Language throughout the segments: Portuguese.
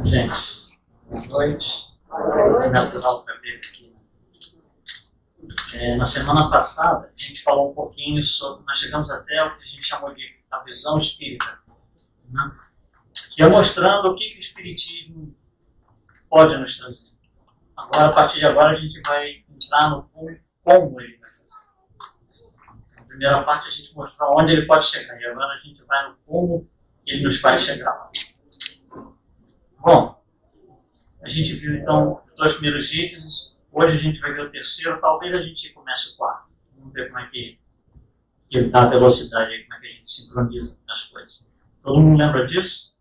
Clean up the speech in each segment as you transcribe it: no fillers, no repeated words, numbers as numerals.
Gente, boa noite. Natural outra vez aqui. Na semana passada, a gente falou um pouquinho sobre. Nós chegamos até o que a gente chamou de a visão espírita, né? Que é mostrando o que o Espiritismo pode nos trazer. Agora, a partir de agora, a gente vai entrar no como ele vai fazer. Na primeira parte, a gente mostrou onde ele pode chegar, e agora a gente vai no como ele nos faz chegar lá. Bom, a gente viu então os dois primeiros itens, hoje a gente vai ver o terceiro, talvez a gente comece o quarto. Vamos ver como é que ele está a velocidade aí, como é que a gente sincroniza as coisas. Todo mundo lembra disso?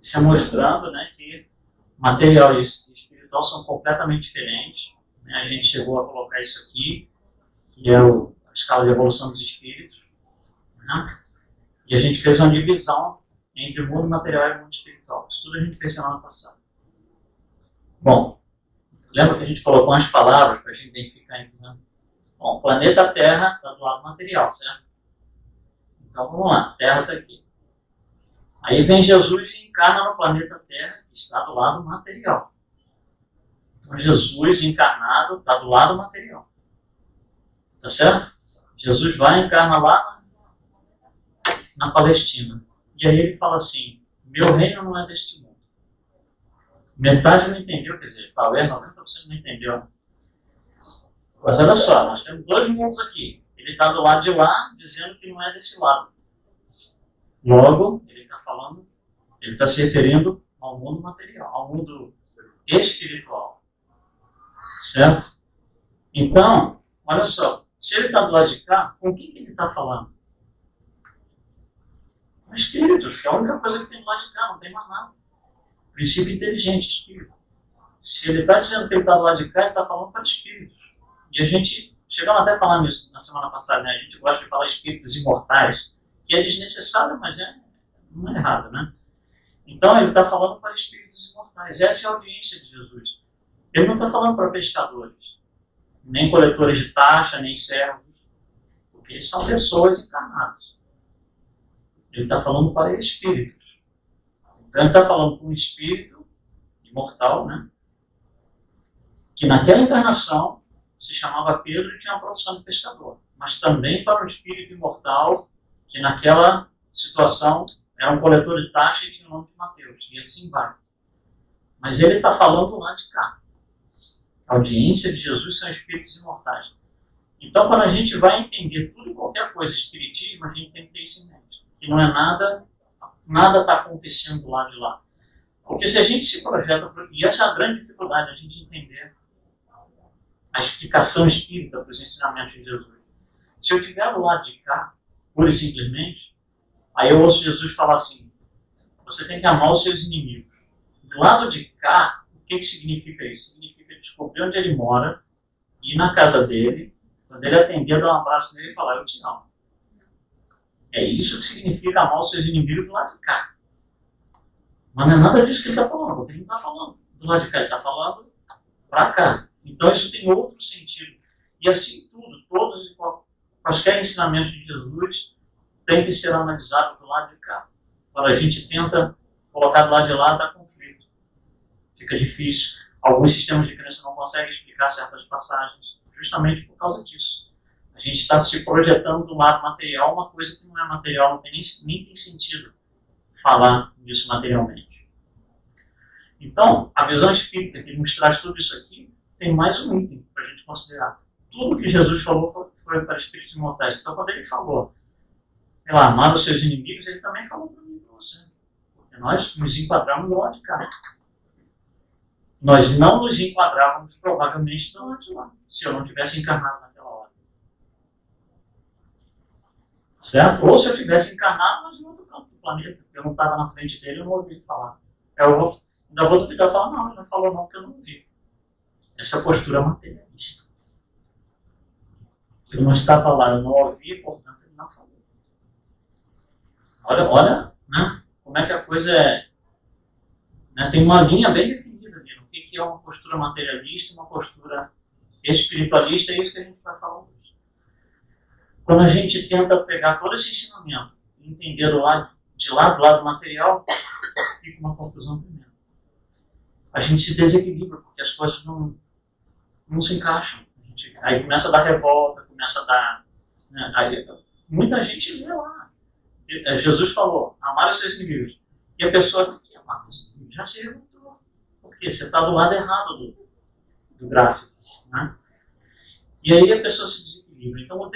Isso é mostrando, né, que material e espiritual são completamente diferentes, né? A gente chegou a colocar isso aqui, que é a escala de evolução dos espíritos, né? E a gente fez uma divisão entre o mundo material e o mundo espiritual. Isso tudo a gente fez semana passada. Bom, lembra que a gente colocou umas palavras para a gente identificar, né? Bom, o planeta Terra está do lado material, certo? Então vamos lá, a Terra está aqui. Aí vem Jesus e encarna no planeta Terra, que está do lado material. Então Jesus encarnado está do lado material. Tá certo? Jesus vai e encarna lá na Palestina. E aí ele fala assim, meu reino não é deste mundo. Metade não entendeu, quer dizer, talvez 90% não entendeu. Mas olha só, nós temos dois mundos aqui. Ele está do lado de lá, dizendo que não é desse lado. Logo, ele está falando, ele está se referindo ao mundo material, ao mundo espiritual. Certo? Então, olha só, se ele está do lado de cá, com quem que ele está falando? Com espíritos, que é a única coisa que tem do lado de cá, não tem mais nada. Princípio inteligente, espírito. Se ele está dizendo que ele está do lado de cá, ele está falando para espíritos. E a gente, chegamos até a falar nisso na semana passada, né? A gente gosta de falar espíritos imortais, que é desnecessário, mas não é errado, né? Então ele está falando para espíritos imortais. Essa é a audiência de Jesus. Ele não está falando para pescadores, nem coletores de taxa, nem servos, porque eles são pessoas encarnadas. Ele está falando para espíritos. Então ele está falando para um espírito imortal, né? Que naquela encarnação se chamava Pedro e tinha uma profissão de pescador. Mas também para um espírito imortal que naquela situação era um coletor de taxa e tinha o nome de Mateus. E assim vai. Mas ele está falando lá de cá. A audiência de Jesus são espíritos imortais. Então, quando a gente vai entender tudo e qualquer coisa espiritismo, a gente tem que ter isso em mente. Que não é nada está acontecendo do lado de lá. Porque se a gente se projeta, e essa é a grande dificuldade, a gente entender a explicação espírita para os ensinamentos de Jesus. Se eu estiver do lado de cá, pura e simplesmente, aí eu ouço Jesus falar assim, você tem que amar os seus inimigos. Do lado de cá, o que significa isso? Significa descobrir onde ele mora, ir na casa dele, quando ele atender, dar um abraço nele e falar, eu te amo. É isso que significa amar os seus inimigos do lado de cá. Mas não é nada disso que ele está falando, porque ele não está falando do lado de cá, ele está falando para cá. Então isso tem outro sentido. E assim tudo, todos e quaisquer ensinamentos de Jesus tem que ser analisado do lado de cá. Quando a gente tenta colocar do lado de lá, dá conflito. Fica difícil. Alguns sistemas de crença não conseguem explicar certas passagens, justamente por causa disso. A gente está se projetando do lado material, uma coisa que não é material, não tem nem tem sentido falar disso materialmente. Então, a visão espírita que nos traz tudo isso aqui, tem mais um item para a gente considerar. Tudo que Jesus falou foi para espíritos imortais. Então, quando ele falou, sei lá, amar os seus inimigos, ele também falou para mim e para você. Porque nós nos enquadramos do lado de cá. Nós não nos enquadrávamos, provavelmente, do lado de lá, se eu não tivesse encarnado naquela hora. Certo? Ou se eu tivesse encarnado, mas em outro canto do planeta, eu não estava na frente dele, eu não ouvi ele falar. Ainda vou duvidar e falar, não, ele não falou não, porque eu não vi. Essa é a postura materialista. Ele não estava lá, eu não ouvi, portanto ele não falou. Olha, né, como é que a coisa é. Né, tem uma linha bem definida ali, o que é uma postura materialista e uma postura espiritualista, é isso que a gente vai falar hoje. Quando a gente tenta pegar todo esse ensinamento e entender do lado material, fica uma confusão tremenda. A gente se desequilibra, porque as coisas não se encaixam. Aí começa a dar revolta, começa a dar... Né, aí, muita gente lê lá. Jesus falou, amar os seus inimigos. E a pessoa, o que é amar os inimigos? Já se revoltou. Por quê? Você está do lado errado do gráfico. Né? E aí a pessoa se desequilibra. Então o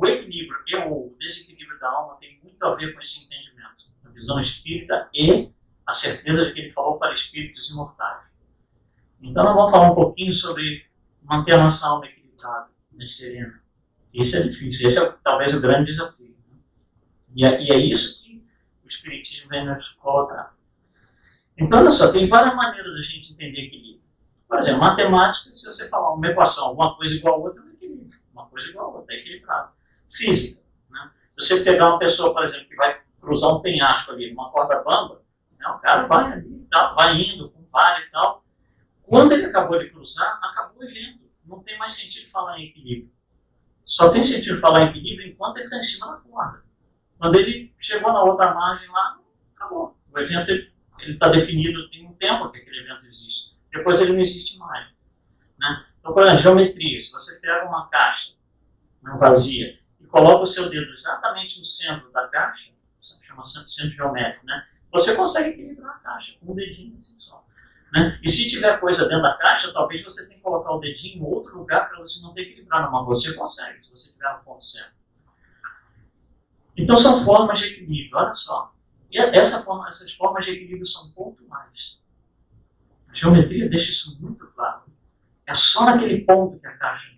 equilíbrio e o desequilíbrio da alma tem muito a ver com esse entendimento. A visão espírita e a certeza de que ele falou para espíritos imortais. Então nós vamos falar um pouquinho sobre manter a nossa alma equilibrada, serena. Isso é difícil, esse é talvez o grande desafio. Né? E é isso que o Espiritismo vem nos colocar. Então, olha só, tem várias maneiras de a gente entender equilíbrio. Por exemplo, matemática, se você falar uma equação, uma coisa igual a outra, é equilíbrio. Uma coisa igual a outra, é equilibrado. Física. Né? Se você pegar uma pessoa, por exemplo, que vai cruzar um penhasco ali, uma corda bamba, né, o cara vai ali, tá, vai indo com vale e tal. Quando ele acabou de cruzar, acabou o evento. Não tem mais sentido falar em equilíbrio. Só tem sentido falar em equilíbrio enquanto ele está em cima da corda. Quando ele chegou na outra margem lá, acabou. O evento está definido, tem um tempo que aquele evento existe. Depois ele não existe mais. Né? Então, por exemplo, geometria. Se você pega uma caixa vazia e coloca o seu dedo exatamente no centro da caixa, chama centro geométrico, né? Você consegue equilibrar a caixa com o dedinho assim só. Né? E se tiver coisa dentro da caixa, talvez você tenha que colocar o dedinho em outro lugar para você não ter equilibrado, mas você consegue, se você tiver no ponto certo. Então são formas de equilíbrio, olha só. E essas formas de equilíbrio são pontuais. A geometria deixa isso muito claro. É só naquele ponto que a caixa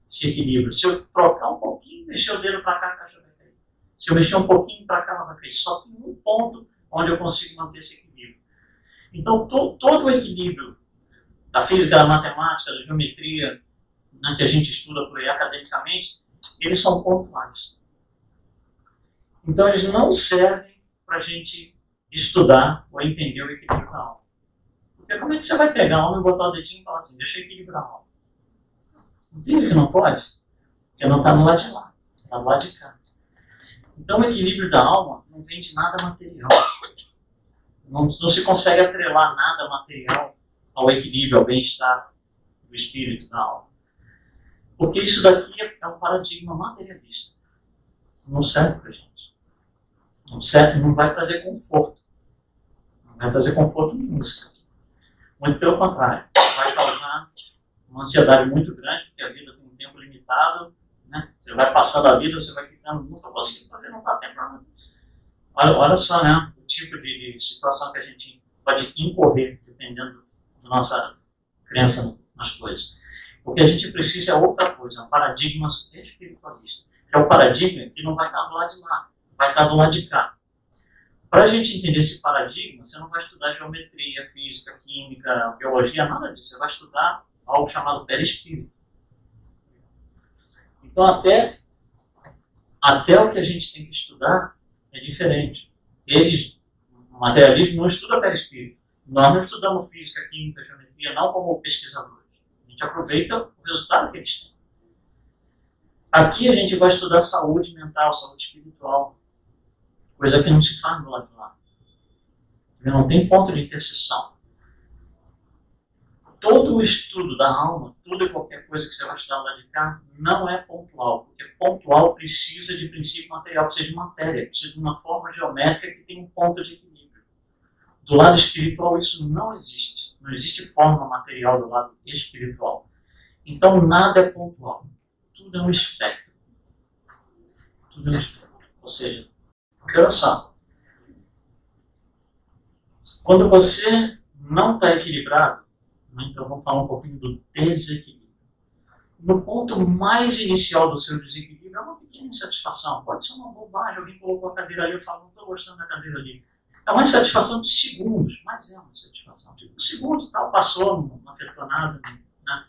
se equilibra. Se eu trocar um pouquinho, mexer o dedo para cá, a caixa vai cair. Se eu mexer um pouquinho para cá, ela vai cair. Só tem um ponto onde eu consigo manter esse equilíbrio. Então, todo o equilíbrio da física, da matemática, da geometria, né, que a gente estuda por aí academicamente, eles são pontuais. Então, eles não servem para a gente estudar ou entender o equilíbrio da alma. Porque como é que você vai pegar a alma e botar o dedinho e falar assim, deixa eu equilibrar a alma? Entende que não pode? Porque não está no lado de lá, está no lado de cá. Então, o equilíbrio da alma não vem de nada material. Não se consegue atrelar nada material ao equilíbrio, ao bem-estar do espírito, da alma. Porque isso daqui é um paradigma materialista. Não serve para a gente. Não serve, não vai trazer conforto. Não vai trazer conforto nenhum. Muito pelo contrário. Vai causar uma ansiedade muito grande, porque a vida tem um tempo limitado. Né? Você vai passando a vida, você vai ficando, não estou conseguindo fazer, não dá tempo para nada. Olha só, né? O tipo de situação que a gente pode incorrer, dependendo da nossa crença nas coisas. O que a gente precisa é outra coisa, um paradigma espiritualista. Que é o paradigma que não vai estar do lado de lá, vai estar do lado de cá. Para a gente entender esse paradigma, você não vai estudar geometria, física, química, biologia, nada disso. Você vai estudar algo chamado perispírito. Então, até o que a gente tem que estudar é diferente. O materialismo não estuda perispírito. Nós não estudamos física, química, geometria, não como pesquisadores. A gente aproveita o resultado que eles têm. Aqui a gente vai estudar saúde mental, saúde espiritual. Coisa que não se faz do lado de lá. Não tem ponto de interseção. Todo o estudo da alma, tudo e qualquer coisa que você vai estudar lá de cá, não é pontual. Porque pontual precisa de princípio material, precisa de matéria, precisa de uma forma geométrica que tem um ponto de equilíbrio. Do lado espiritual isso não existe. Não existe forma material do lado espiritual. Então nada é pontual. Tudo é um espectro. Tudo é um espectro. Ou seja, olha só. Quando você não está equilibrado, então vamos falar um pouquinho do desequilíbrio. No ponto mais inicial do seu desequilíbrio é uma pequena insatisfação. Pode ser uma bobagem, alguém colocou a cadeira ali, eu falo, não estou gostando da cadeira ali. É uma insatisfação de segundos, mas é uma insatisfação. Tipo, um segundo tal, passou, não afetou nada, né?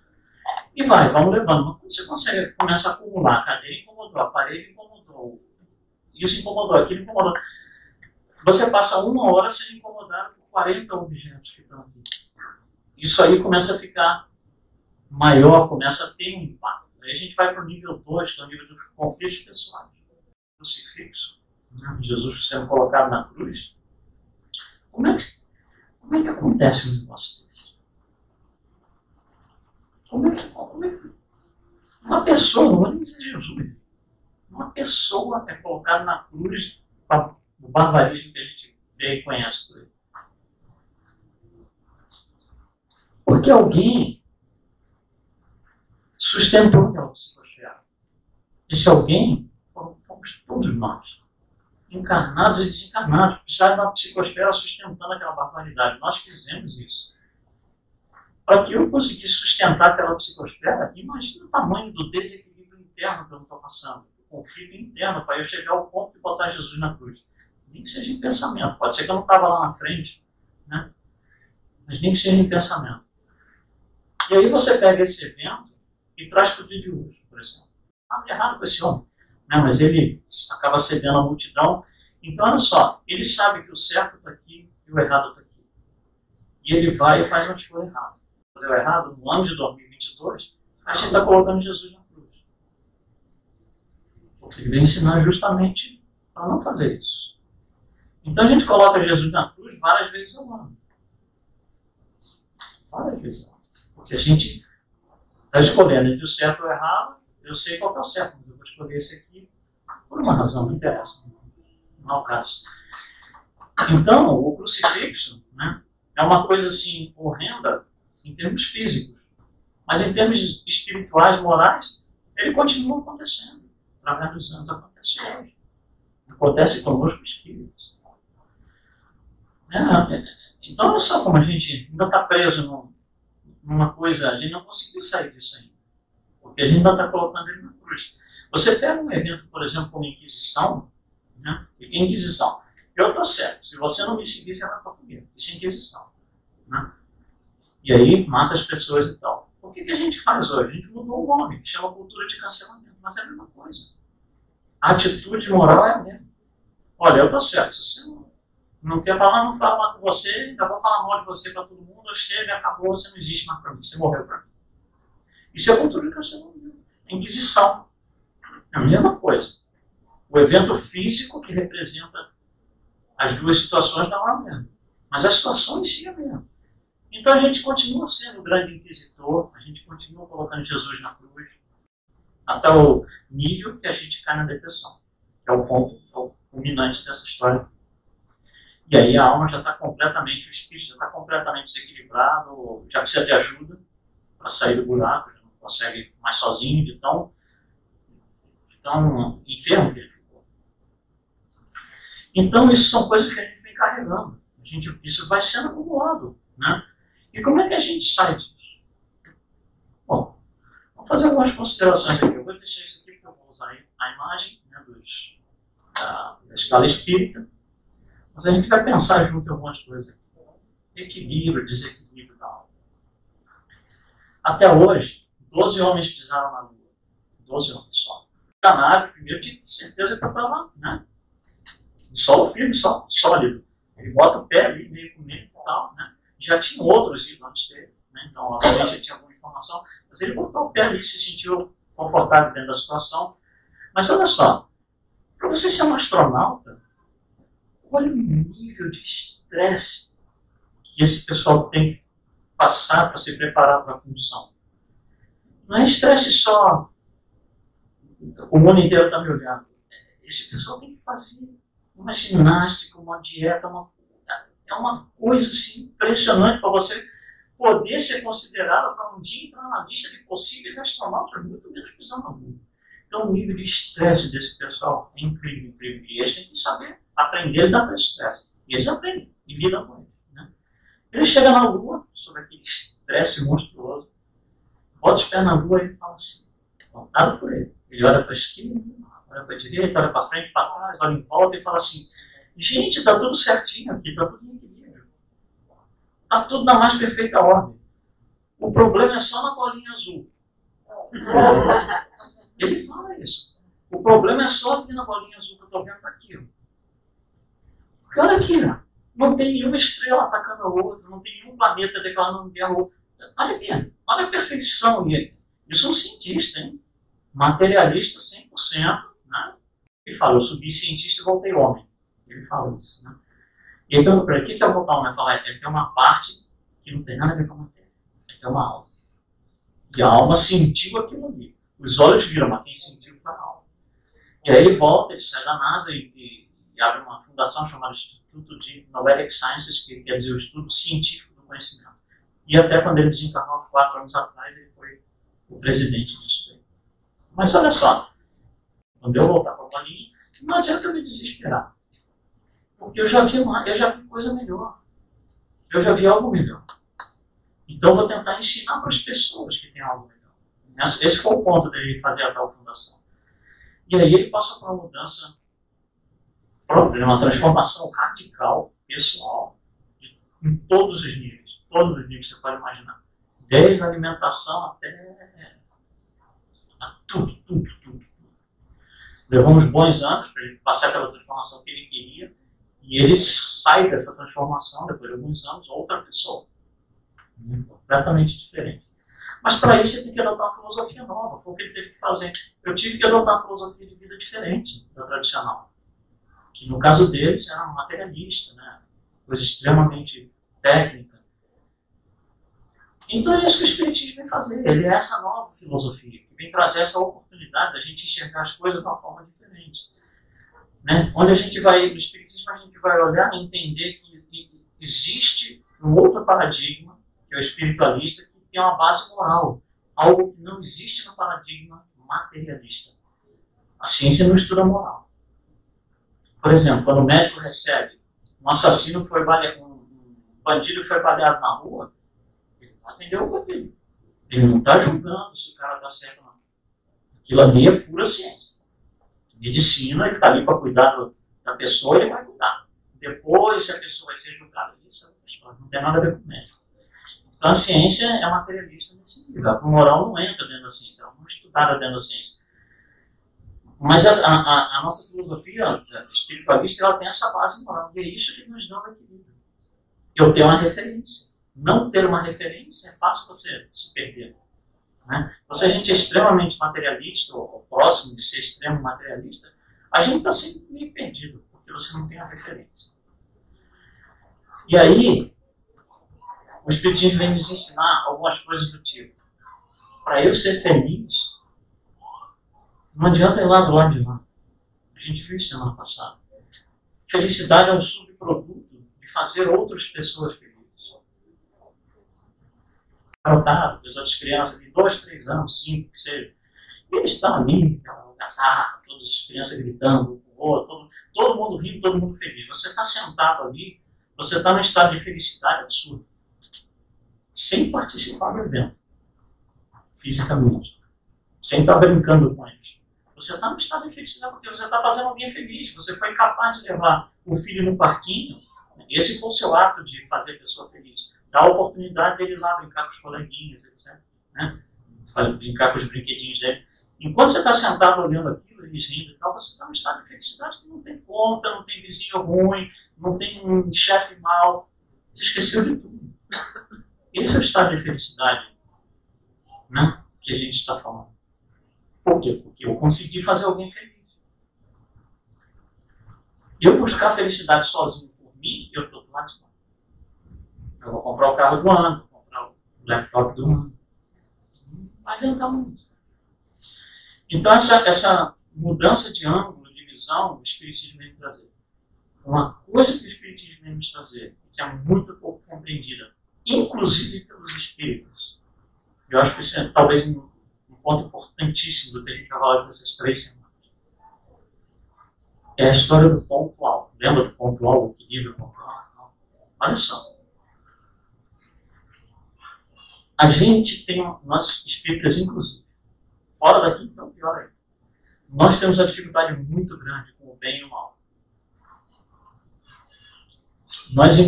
E vamos levando. Mas quando você consegue, começa a acumular, a cadeira incomodou, o aparelho incomodou, isso incomodou, aquilo incomodou. Você passa 1 hora sendo incomodado por 40 objetos que estão aqui. Isso aí começa a ficar maior, começa a ter um impacto. Aí a gente vai para o nível 2, que é o nível dos conflitos pessoais. O crucifixo, né? Jesus sendo colocado na cruz. Como é que acontece um negócio desse? Como é que uma pessoa, não é nem Jesus, uma pessoa é colocada na cruz para o barbarismo que a gente vê e conhece por aí? Porque alguém sustentou aquela psicosfera. Esse alguém fomos todos nós, encarnados e desencarnados, precisaram de uma psicosfera sustentando aquela barbaridade. Nós fizemos isso. Para que eu conseguisse sustentar aquela psicosfera, imagina o tamanho do desequilíbrio interno que eu não estou passando, do conflito interno, para eu chegar ao ponto de botar Jesus na cruz. Nem que seja em pensamento, pode ser que eu não estava lá na frente, né? Mas nem que seja em pensamento. E aí você pega esse evento e traz para o dia de hoje, por exemplo. Nada errado com esse homem, né? Mas ele acaba cedendo à multidão. Então, olha só, ele sabe que o certo está aqui e o errado está aqui. E ele vai e faz uma escolha errada. Fazer o errado no ano de 2022, a gente está colocando Jesus na cruz. Porque ele vem ensinar justamente para não fazer isso. Então a gente coloca Jesus na cruz várias vezes ao ano. Várias vezes ao ano. Porque a gente está escolhendo entre o certo ou o errado. Eu sei qual é o certo, mas eu vou escolher esse aqui por uma razão, não interessa. Não é o caso. Então, o crucifixo, né, é uma coisa assim horrenda em termos físicos, mas em termos espirituais, morais, ele continua acontecendo. Através dos anos acontece hoje. Acontece conosco espíritos. Então, olha só como a gente ainda está preso numa coisa, a gente não conseguiu sair disso ainda. Porque a gente ainda está colocando ele na cruz. Você pega um evento, por exemplo, como a Inquisição, né? E que Inquisição? Eu estou certo. Se você não me seguir, você vai para comigo. Isso é Inquisição. Né? E aí mata as pessoas e tal. O que a gente faz hoje? A gente mudou o nome, que chama cultura de cancelamento. Mas é a mesma coisa. A atitude moral é a mesma. Olha, eu estou certo. Se você não quer falar, não falo mais com você, ainda vou falar mal de você para todo mundo, chega, acabou, você não existe mais para mim, você morreu para mim. Isso é cultura de cancelamento. É Inquisição. É a mesma coisa. O evento físico que representa as duas situações não é a mesma. Mas a situação em si é a mesma. Então a gente continua sendo o grande inquisitor, a gente continua colocando Jesus na cruz, até o nível que a gente cai na depressão, que é o ponto culminante dessa história. E aí a alma já está completamente, o espírito já está completamente desequilibrado, já precisa de ajuda para sair do buraco, já não consegue mais sozinho, de tão enfermo que ele ficou. Então isso são coisas que a gente vem carregando, isso vai sendo acumulado, né? E como é que a gente sai disso? Bom, vamos fazer algumas considerações aqui. Eu vou deixar isso aqui porque eu vou usar a imagem, né, da escala espírita. Mas a gente vai pensar junto em algumas coisas aqui. Equilíbrio, desequilíbrio da alma. Até hoje, 12 homens pisaram na Lua. 12 homens só. A nave, primeiro, tinha certeza que eu estava, né? Solo firme, sólido. Ele bota o pé ali, meio com meio e tal, né? Já tinha outros ido antes dele, né? Então, obviamente, já tinha alguma informação, mas ele botou o pé ali e se sentiu confortável dentro da situação. Mas olha só, para você ser um astronauta, olha o nível de estresse que esse pessoal tem que passar para se preparar para a função. Não é estresse só, o mundo inteiro está me olhando. Esse pessoal tem que fazer uma ginástica, uma dieta, é uma coisa assim, impressionante para você poder ser considerado para um dia entrar na lista de possíveis astronautas, muito menos pisando na Lua. Então o nível de estresse desse pessoal é incrível, incrível. E eles têm que saber, aprender a lidar com esse estresse. E eles aprendem e lidam com ele. Né? Ele chega na Lua, sob aquele estresse monstruoso, bota os pés na Lua e ele fala assim, por ele. Ele olha para a esquerda, olha para a direita, olha para frente, para trás, olha em volta e fala assim, Gente, está tudo certinho aqui, está tudo em equilíbrio. Está tudo na mais perfeita ordem. O problema é só na bolinha azul. Ele fala isso. O problema é só aqui na bolinha azul que eu estou vendo aqui. Porque olha aqui, não tem nenhuma estrela atacando a outra, não tem nenhum planeta declarando guerra ao outro. Olha aqui, olha a perfeição. Eu sou um cientista, hein? Materialista 100%. Né? Ele fala, eu subi cientista e voltei homem. Ele fala isso. Né? E aí pergunta para ele, o que é voltar homem? Ele fala, ele tem uma parte que não tem nada a ver com a matéria. Ele tem uma alma. E a alma sentiu aquilo ali. Os olhos viram, mas quem sentiu foi a alma. E aí ele volta, ele sai da NASA e abre uma fundação chamada Instituto de Noetic Sciences, que quer dizer o estudo científico do conhecimento. E até quando ele desencarnou 4 anos atrás, ele foi o presidente disso aí. Mas olha só, quando eu voltar para a bolinha, não adianta eu me desesperar. Porque eu já vi coisa melhor. Eu já vi algo melhor. Então eu vou tentar ensinar para as pessoas que tem algo melhor. Esse foi o ponto dele fazer a tal fundação. E aí ele passa por uma mudança própria, uma transformação radical, pessoal, em todos os níveis que você pode imaginar. Desde a alimentação até tudo. Levou uns bons anos para ele passar pela transformação que ele queria, e ele sai dessa transformação, depois de alguns anos, outra pessoa. Completamente diferente. Mas para isso você tem que adotar uma filosofia nova, foi o que ele teve que fazer. Eu tive que adotar uma filosofia de vida diferente da tradicional. Que no caso deles era um materialista, né? Coisa extremamente técnica. Então é isso que o Espiritismo vem fazer. Ele é essa nova filosofia, que vem trazer essa oportunidade da gente enxergar as coisas de uma forma diferente. Né? Onde a gente vai, no Espiritismo, a gente vai olhar e entender que existe um outro paradigma, que é o espiritualista, que tem uma base moral, algo que não existe no paradigma materialista. A ciência não estuda moral. Por exemplo, quando o médico recebe um assassino que foi baleado, um bandido que foi baleado na rua, ele não atendeu o bandido. Ele não está julgando se o cara está certo ou não. Aquilo ali é pura ciência. Medicina, ele está ali para cuidar da pessoa, ele vai cuidar. Depois, se a pessoa vai ser julgada, isso é outra história, não tem nada a ver com o médico. Então a ciência é materialista nesse nível. A moral não entra dentro da ciência, ela não é estudada dentro da ciência. Mas a nossa filosofia espiritualista, ela tem essa base moral, e é isso que nos dá o equilíbrio. Eu tenho uma referência. Não ter uma referência é fácil você se perder. Né? Então, se a gente é extremamente materialista, ou próximo de ser extremo materialista, a gente está sempre meio perdido, porque você não tem a referência. E aí, o Espiritismo vem nos ensinar algumas coisas do tipo: para eu ser feliz, não adianta ir lá do lado de lá. A gente viu isso semana passada. Felicidade é um subproduto de fazer outras pessoas felizes. Garotado, as outras crianças de 2, 3 anos, 5, que seja. E eles estão ali, algazarra, todas as crianças gritando, todo mundo rindo, todo mundo feliz. Você está sentado ali, você está num estado de felicidade absurdo, sem participar do evento, fisicamente, sem estar brincando com eles. Você está no estado de felicidade porque você está fazendo alguém feliz, você foi capaz de levar o filho no parquinho, esse foi o seu ato de fazer a pessoa feliz. Dá a oportunidade dele ir lá brincar com os coleguinhas, etc. Né? Brincar com os brinquedinhos dele. Enquanto você está sentado olhando aquilo, eles rindo e tal, você está no estado de felicidade que não tem conta, não tem vizinho ruim, não tem um chefe mau. Você esqueceu de tudo. Esse é o estado de felicidade, né, que a gente está falando. Por quê? Porque eu consegui fazer alguém feliz. Eu buscar a felicidade sozinho por mim, eu estou do lado de lá. Eu vou comprar o carro do ano, vou comprar o laptop do ano. Não vai adiantar muito. Então, essa mudança de ângulo, de visão, o Espiritismo vem trazer. Uma coisa que o Espiritismo vem nos trazer, que é muito pouco compreendida, inclusive pelos espíritos. Eu acho que isso é talvez um ponto importantíssimo do que a gente vai falar dessas 3 semanas. É a história do pontual. Lembra do pontual, o equilíbrio pontual? Olha só. A gente tem, nós espíritas inclusive, fora daqui, então pior ainda. Nós temos uma dificuldade muito grande com o bem e o mal. Nós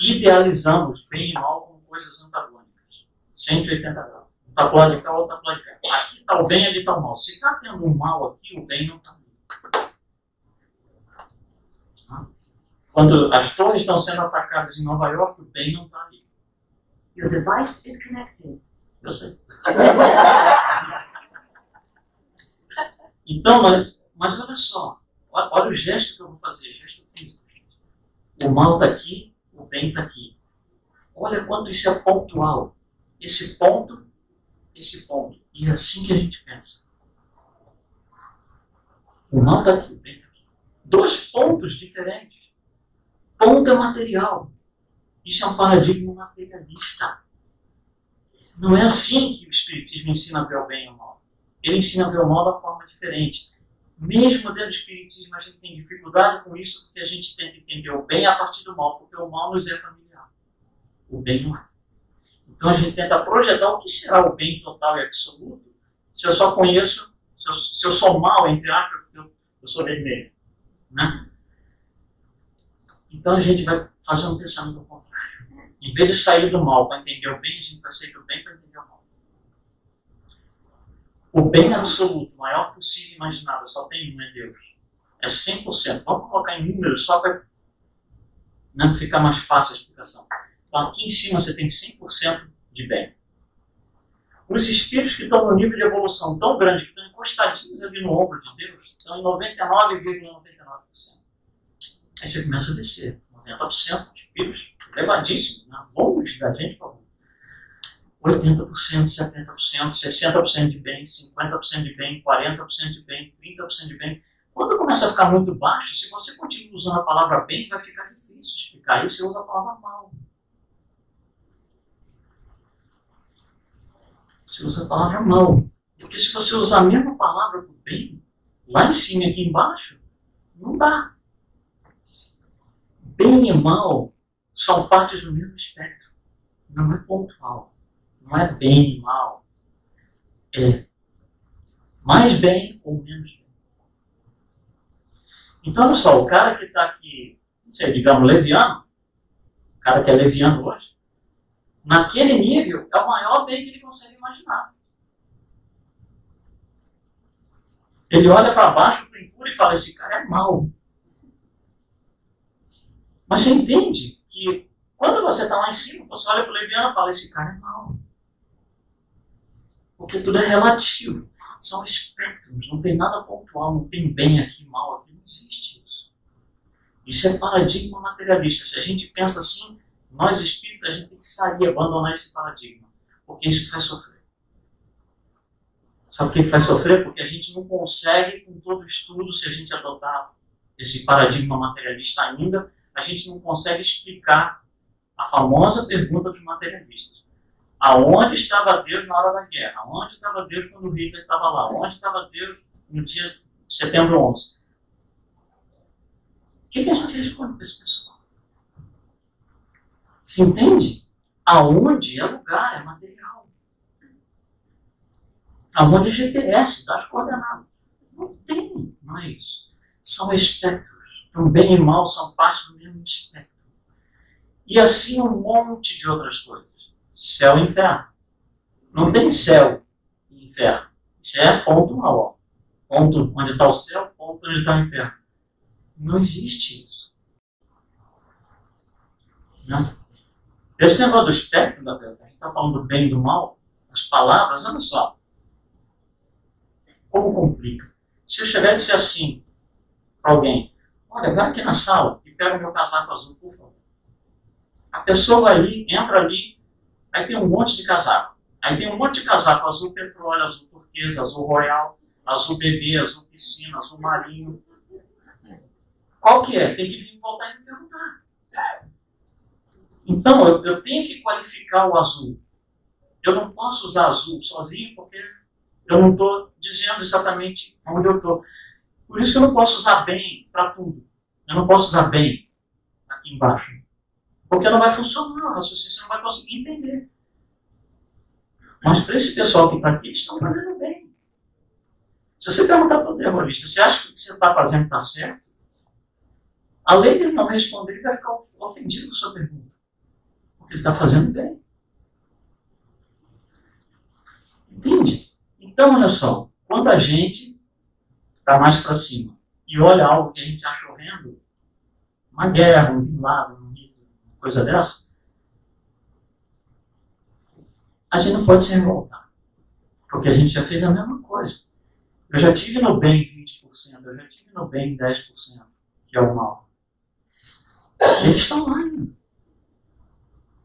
idealizamos bem e mal como coisas antagônicas. 180 graus. Um está pro lado de cá, o outro está pro lado de cá. Aqui está o bem, ali está o mal. Se está tendo um mal aqui, o bem não está ali. Quando as torres estão sendo atacadas em Nova York, o bem não está ali. Your device is connected. Eu sei. Então, mas olha só. Olha o gesto que eu vou fazer, gesto físico. O mal está aqui, o bem está aqui. Olha quanto isso é pontual. Esse ponto. E é assim que a gente pensa. O mal está aqui, o bem está aqui. Dois pontos diferentes. Ponto é material. Isso é um paradigma materialista. Não é assim que o Espiritismo ensina a ver o bem e o mal. Ele ensina a ver o mal da forma diferente. Mesmo dentro do Espiritismo, a gente tem dificuldade com isso, porque a gente tenta entender o bem a partir do mal, porque o mal nos é familiar. O bem não é. Então a gente tenta projetar o que será o bem total e absoluto, se eu só conheço, se eu sou mal, entre aspas, porque eu sou vermelho. Né? Então a gente vai fazer um pensamento contrário. Em vez de sair do mal para entender o bem, a gente vai sair do bem para entender o mal. O bem absoluto, o maior possível imaginável, só tem um, é Deus. É 100%. Vamos colocar em números só para ficar mais fácil a explicação. Então aqui em cima você tem 100% de bem. Os espíritos que estão no nível de evolução tão grande, que estão encostadinhos ali no ombro de Deus, estão em 99,99%. Aí você começa a descer. 90% de espíritos elevadíssimos, né? Longe da gente, por favor. 80%, 70%, 60% de bem, 50% de bem, 40% de bem, 30% de bem. Quando começa a ficar muito baixo, se você continua usando a palavra bem, vai ficar difícil explicar. Aí você usa a palavra mal. Você usa a palavra mal. Porque se você usar a mesma palavra para o bem, lá em cima e aqui embaixo, não dá. Bem e mal são partes do mesmo espectro. Não é pontual. Não é bem e mal. É mais bem ou menos bem. Então, olha só, o cara que está aqui, não sei, digamos, leviano, o cara que é leviano hoje, naquele nível é o maior bem que ele consegue imaginar. Ele olha para baixo, para o impuro e fala, esse cara é mau. Mas você entende que quando você está lá em cima, você olha para o leviano e fala, esse cara é mau. Porque tudo é relativo. São espectros, não tem nada pontual, não tem bem aqui, mal aqui, não existe isso. Isso é paradigma materialista. Se a gente pensa assim, nós espíritas, a gente tem que sair, abandonar esse paradigma. Porque isso faz sofrer. Sabe o que faz sofrer? Porque a gente não consegue, com todo estudo, se a gente adotar esse paradigma materialista ainda, a gente não consegue explicar a famosa pergunta dos materialistas. Aonde estava Deus na hora da guerra? Onde estava Deus quando o Hitler estava lá? Onde estava Deus no dia de setembro 11? O que a gente responde para esse pessoal? Você entende? Aonde é lugar, é material. Aonde é GPS, dá as coordenadas. Não tem mais. São espectros. Então, bem e mal são parte do mesmo espectro. E assim um monte de outras coisas. Céu e inferno. Não tem céu e inferno. Isso é ponto mal. Ó. Ponto onde está o céu, ponto onde está o inferno. Não existe isso. Não. Esse negócio do espectro, a gente está falando do bem e do mal, as palavras, olha só. Como complica. Se eu chegar e disser assim para alguém, olha, vai aqui na sala e pega o meu casaco azul, por favor. A pessoa vai ali, entra ali, aí tem um monte de casaco. Aí tem um monte de casaco azul petróleo, azul turquesa, azul royal, azul bebê, azul piscina, azul marinho. Qual que é? Tem que vir voltar e me perguntar. Então, eu tenho que qualificar o azul. Eu não posso usar azul sozinho porque eu não estou dizendo exatamente onde eu estou. Por isso que eu não posso usar bem para tudo. Eu não posso usar bem aqui embaixo. Porque não vai funcionar, o raciocínio você não vai conseguir entender. Mas para esse pessoal que está aqui, eles estão fazendo bem. Se você perguntar para o terrorista, você acha que o que você está fazendo está certo? Além de ele não responder, ele vai ficar ofendido com a sua pergunta. Porque ele está fazendo bem. Entende? Então, olha só, quando a gente está mais para cima e olha algo que a gente acha horrendo, uma guerra, um lado, uma coisa dessa, a gente não pode se revoltar. Porque a gente já fez a mesma coisa. Eu já tive no bem 20%, eu já tive no bem 10%, que é o mal. Eles estão lá ainda.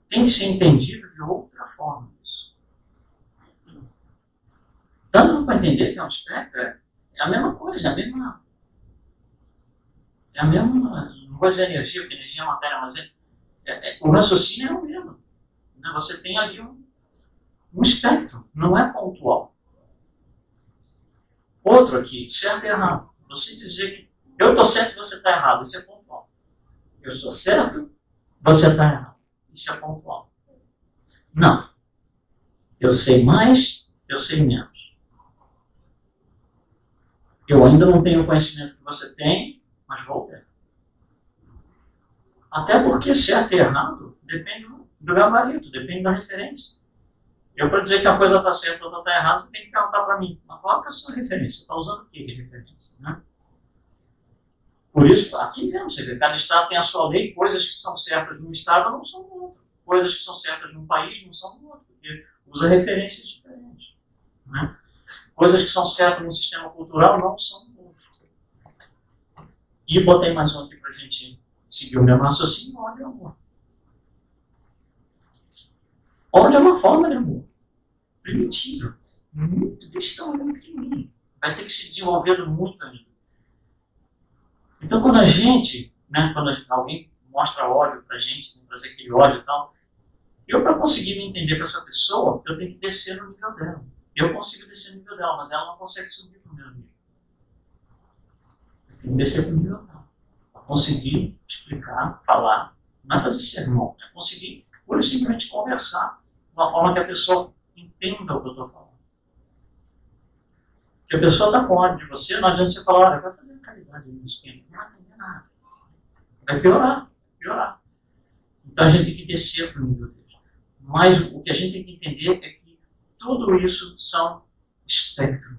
Tem que ser entendido de outra forma isso. Dando para entender que é um espectro, é a mesma coisa, é a mesma. Não vou dizer energia, porque energia é matéria, mas o raciocínio é o mesmo. Né? Você tem ali um espectro, não é pontual. Outro aqui, certo e errado. Você dizer que eu estou certo e você está errado, isso é pontual. Eu estou certo, você está errado, isso é pontual. Não. Eu sei mais, eu sei menos. Eu ainda não tenho o conhecimento que você tem, mas vou ter. Até porque certo e errado depende do gabarito, depende da referência. Eu, para dizer que a coisa está certa ou está errada, você tem que perguntar para mim, mas qual é a sua referência? Você está usando o que de referência? Né? Por isso, aqui mesmo, você vê, cada estado tem a sua lei, coisas que são certas num estado não são no outro. Coisas que são certas num país não são no outro, porque usa referências diferentes. Né? Coisas que são certas num sistema cultural não são no outro. E botei mais um aqui para a gente seguir o mesmo raciocínio, ódio e amor. Ódio é uma forma de amor primitiva, muito desse tamanho pequenininho. Vai ter que se desenvolver muito ainda. Então, quando a gente, né, quando alguém mostra ódio pra gente, tem que trazer aquele ódio e tal, eu, para conseguir me entender com essa pessoa, eu tenho que descer no nível dela. Eu consigo descer no nível dela, mas ela não consegue subir pro meu nível. Eu tenho que descer pro nível dela. Para conseguir explicar, falar, não é fazer sermão, é conseguir pura e simplesmente conversar de uma forma que a pessoa entenda o que eu estou falando. Porque a pessoa está com ódio de você, não adianta você falar, olha, vai fazer caridade no esquema, não vai entender nada. Vai piorar, piorar. Então a gente tem que descer para o nível dele. Mas o que a gente tem que entender é que tudo isso são espectros.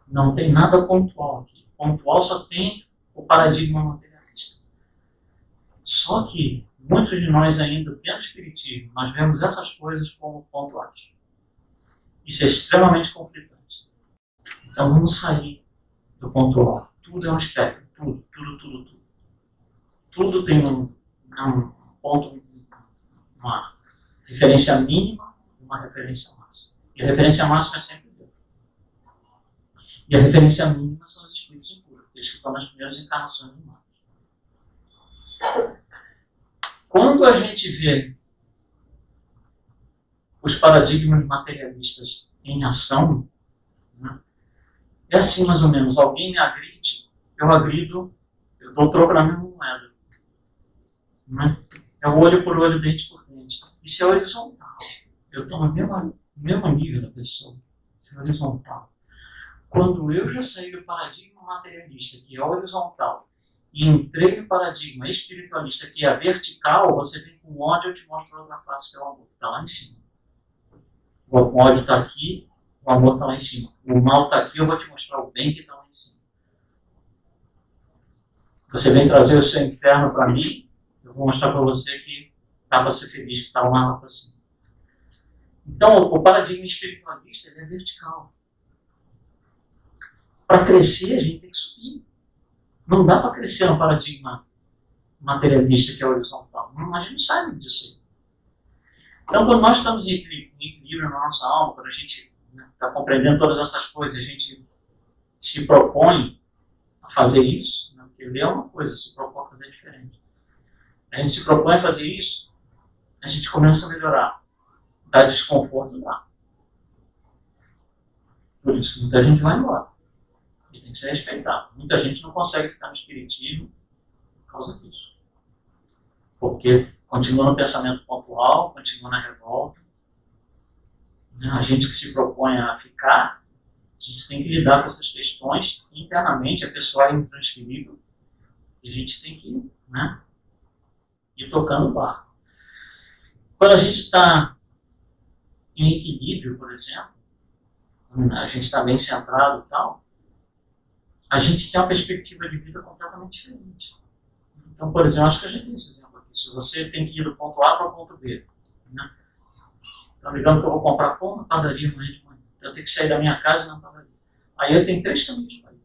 Não tem nada pontual aqui. Pontual só tem o paradigma materialista. Só que muitos de nós ainda, dentro do espiritismo, nós vemos essas coisas como pontuais. Isso é extremamente conflitante. Então vamos sair do pontual. Tudo é um espectro. Tudo. Tudo tem um ponto, uma referência mínima e uma referência máxima. E a referência máxima é sempre Deus. E a referência mínima são os espíritos impuros, eles que estão nas primeiras encarnações humanas. Quando a gente vê os paradigmas materialistas em ação, né, é assim mais ou menos, alguém me agride, eu agrido, eu dou troco na mesma moeda. Né? É olho por olho, dente por dente. Isso é horizontal. Eu estou no mesmo nível da pessoa. Isso é horizontal. Quando eu já saí do paradigma materialista, que é horizontal, e entrei no paradigma espiritualista, que é vertical, você vem com ódio, eu te mostro outra face, que é o amor, que está lá em cima. O ódio está aqui, o amor está lá em cima. O mal está aqui, eu vou te mostrar o bem que está lá em cima. Você vem trazer o seu inferno para mim, eu vou mostrar para você que dá para ser feliz, que está lá para cima. Então, o paradigma espiritualista ele é vertical. Para crescer, a gente tem que subir. Não dá para crescer no paradigma materialista que é horizontal. A gente não sabe disso aí. Então, quando nós estamos em equilíbrio na nossa alma, quando a gente está compreendendo todas essas coisas, a gente se propõe a fazer isso, né? Porque ler é uma coisa, se propõe a fazer diferente. A gente se propõe a fazer isso, a gente começa a melhorar. Dá desconforto, dá. Por isso que muita gente vai embora. E tem que ser respeitado. Muita gente não consegue ficar no espiritismo por causa disso. Porque continua no pensamento pontual, continua na revolta. A gente que se propõe a ficar, gente tem que lidar com essas questões internamente, a pessoa é intransferível, e a gente tem que, né, ir tocando o barco. Quando a gente está em equilíbrio, por exemplo, a gente está bem centrado e tal, a gente tem uma perspectiva de vida completamente diferente. Então, por exemplo, acho que a gente tem esse exemplo aqui. Se você tem que ir do ponto A para o ponto B, né? Tá ligado que eu vou comprar pão na padaria amanhã de manhã. Então eu tenho que sair da minha casa e ir na padaria. Aí eu tenho 3 caminhos para ir.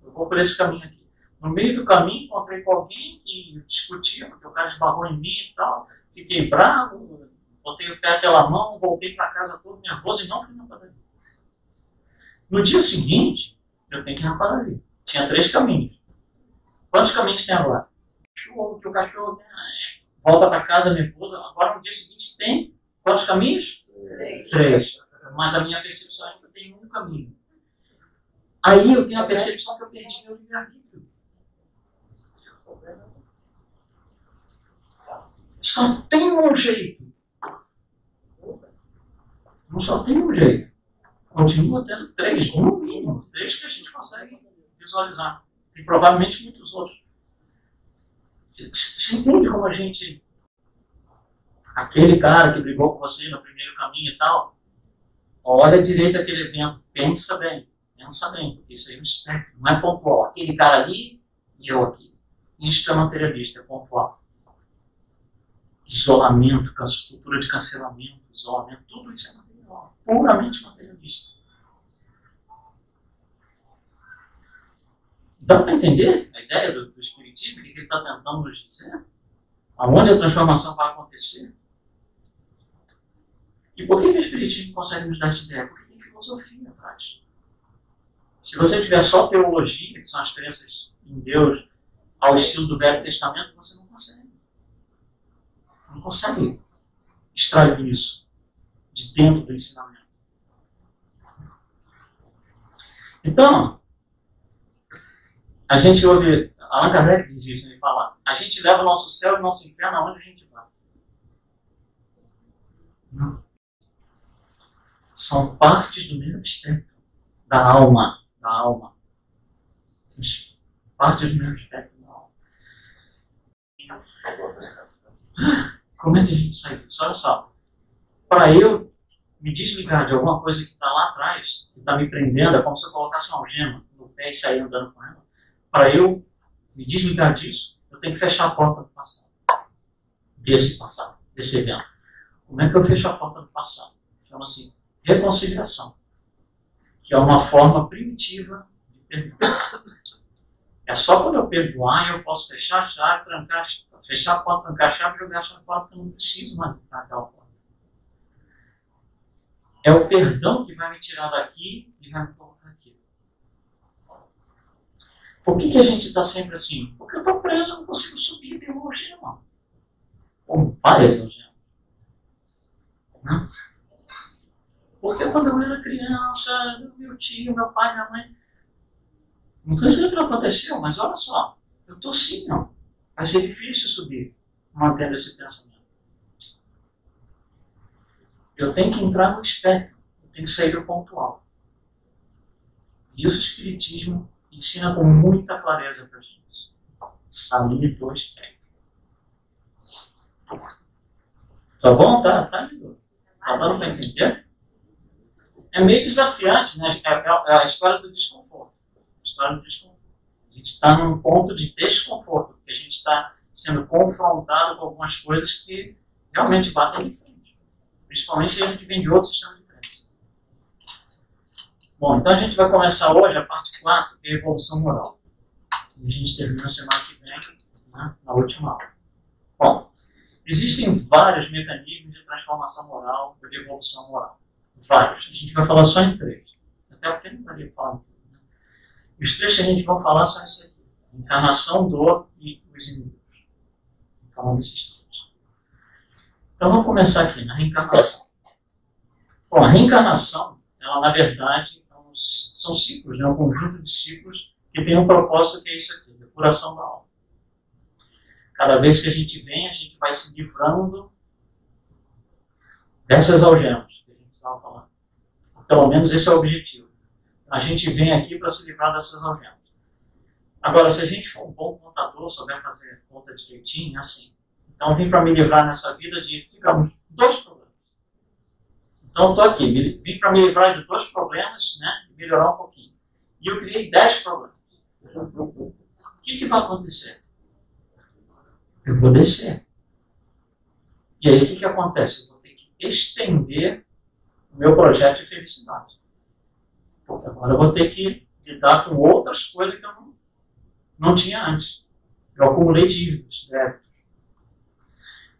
Eu vou por esse caminho aqui. No meio do caminho, encontrei com alguém que discutia, porque o cara esbarrou em mim e tal. Fiquei bravo, botei o pé pela mão, voltei para casa todo nervoso e não fui na padaria. No dia seguinte, eu tenho que ir na padaria. Tinha 3 caminhos. Quantos caminhos tem agora? Que o cachorro volta para casa nervoso. Agora no dia seguinte tem quantos caminhos? 3. Mas a minha percepção é que eu tenho um caminho. Aí eu tenho a percepção que eu perdi meu livre-arbítrio. Só tem um jeito. Não só tem um jeito. Continua tendo 3, no mínimo. 3 que a gente consegue visualizar. E provavelmente muitos outros. Você entende como a gente... Aquele cara que brigou com você no primeiro caminho e tal, olha direito aquele evento, pensa bem, porque isso aí é um espectro, não é pontual. Aquele cara ali e eu aqui. Isso é materialista, é pontual. Isolamento, cultura de cancelamento, isolamento, tudo isso é material, puramente materialista. Dá para entender a ideia do Espiritismo, o que ele está tentando nos dizer? Aonde a transformação vai acontecer? E por que o Espiritismo consegue nos dar essa ideia? Porque tem filosofia atrás. Se você tiver só teologia, que são as crenças em Deus, ao estilo do Velho Testamento, você não consegue. Não consegue extrair isso de dentro do ensinamento. Então, a gente ouve, Allan Kardec diz isso, ele fala, a gente leva o nosso céu e o nosso inferno aonde a gente vai. Não. São partes do mesmo espectro, da alma. Partes do mesmo espectro da alma. Como é que a gente sai disso? Olha só, para eu me desligar de alguma coisa que está lá atrás, que está me prendendo, é como se eu colocasse uma algema no pé e sair andando com ela. Para eu me desligar disso, eu tenho que fechar a porta do passado. Desse evento. Como é que eu fecho a porta do passado? Chama-se reconciliação, que é uma forma primitiva de perdoar. É só quando eu perdoar eu posso fechar a chave, fechar a porta, trancar a chave e jogar a chave fora, porque eu não preciso mais entrar naquela porta. É o perdão que vai me tirar daqui e vai me colocar aqui. Por que a gente está sempre assim? Porque eu estou preso, eu não consigo subir, tem uma algema. Ou várias algemas. Né? Porque quando eu era criança, meu tio, meu pai, minha mãe, não sei se isso não aconteceu, mas olha só, eu estou sim, não. Vai ser difícil subir, mantendo esse pensamento. Eu tenho que entrar no espectro, eu tenho que sair do pontual. E isso o Espiritismo ensina com muita clareza para a gente. Sair do espectro. Tá bom? Tá indo. Tá dando para entender? É meio desafiante, né? É a história do desconforto. A gente está num ponto de desconforto, porque a gente está sendo confrontado com algumas coisas que realmente batem de frente. Principalmente se a gente vem de outro sistema de crença. Bom, então a gente vai começar hoje a parte 4, que é a evolução moral. E a gente termina a semana que vem, né, na última aula. Bom, existem vários mecanismos de transformação moral ou de evolução moral. Vários. A gente vai falar só em 3. Até porque não daria para falar em tudo. Né? Os 3 que a gente vai falar são esses aqui. Encarnação, dor e os inimigos. Falando desses 3. Então vamos começar aqui na reencarnação. Bom, a reencarnação, ela na verdade são ciclos, né? Um conjunto de ciclos que tem um propósito que é isso aqui, depuração da alma. Cada vez que a gente vem, a gente vai se livrando dessas algemas que a gente estava falando. Pelo menos esse é o objetivo. A gente vem aqui para se livrar dessas algemas. Agora, se a gente for um bom contador, souber fazer conta direitinho, assim, então eu vim para me livrar nessa vida de, digamos, 2 problemas. Então, eu estou aqui, vim para me livrar de 2 problemas, né, e melhorar um pouquinho. E eu criei 10 problemas. O que vai acontecer? Eu vou descer. E aí, o que acontece? Eu vou ter que estender o meu projeto de felicidade. Porque agora eu vou ter que lidar com outras coisas que eu não tinha antes. Eu acumulei dívidas, débitos.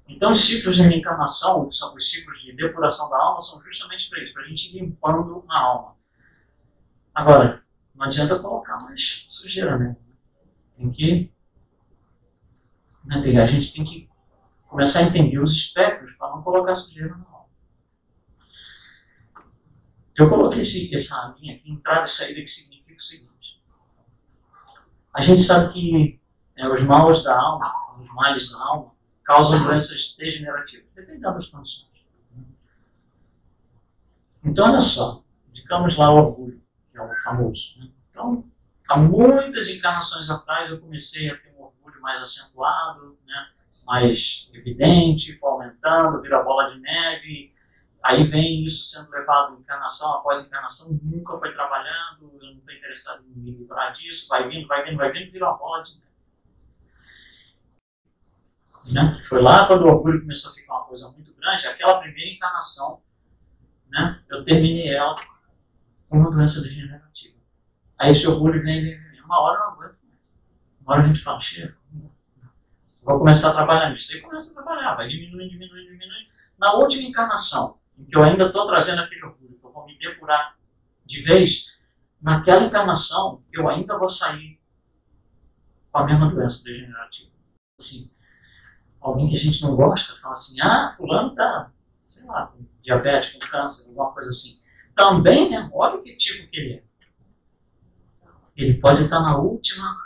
Então, os ciclos de reencarnação, que são os ciclos de depuração da alma, são justamente para isso, para a gente ir limpando a alma. Agora, não adianta colocar mais sujeira, né? Tem que... a gente tem que começar a entender os espectros para não colocar sujeira na alma. Eu coloquei essa linha aqui, entrada e saída, que significa o seguinte. A gente sabe que os males da alma, causam doenças degenerativas, dependendo das condições. Então, olha só, digamos lá o orgulho, que é o famoso. Né? Então, há muitas encarnações atrás eu comecei a ter um orgulho mais acentuado, né? Mais evidente, foi aumentando, vira bola de neve. Aí vem isso sendo levado encarnação após encarnação, nunca foi trabalhando, eu não estou interessado em me livrar disso, vai vindo, vira uma bola de neve. Né? Foi lá quando o orgulho começou a ficar uma coisa muito grande, aquela primeira encarnação, né? Eu terminei ela com uma doença degenerativa. Aí esse orgulho vem, uma hora eu não aguento mais. Uma hora a gente fala, chega, vou começar a trabalhar nisso. Aí começa a trabalhar, vai diminuindo. Na última encarnação, em que eu ainda estou trazendo aquele orgulho, que eu vou me depurar de vez, naquela encarnação eu ainda vou sair com a mesma doença degenerativa. Assim, alguém que a gente não gosta, fala assim, fulano está, sei lá, com diabetes, com câncer, alguma coisa assim. Também, né, olha que tipo que ele é. Ele pode estar na última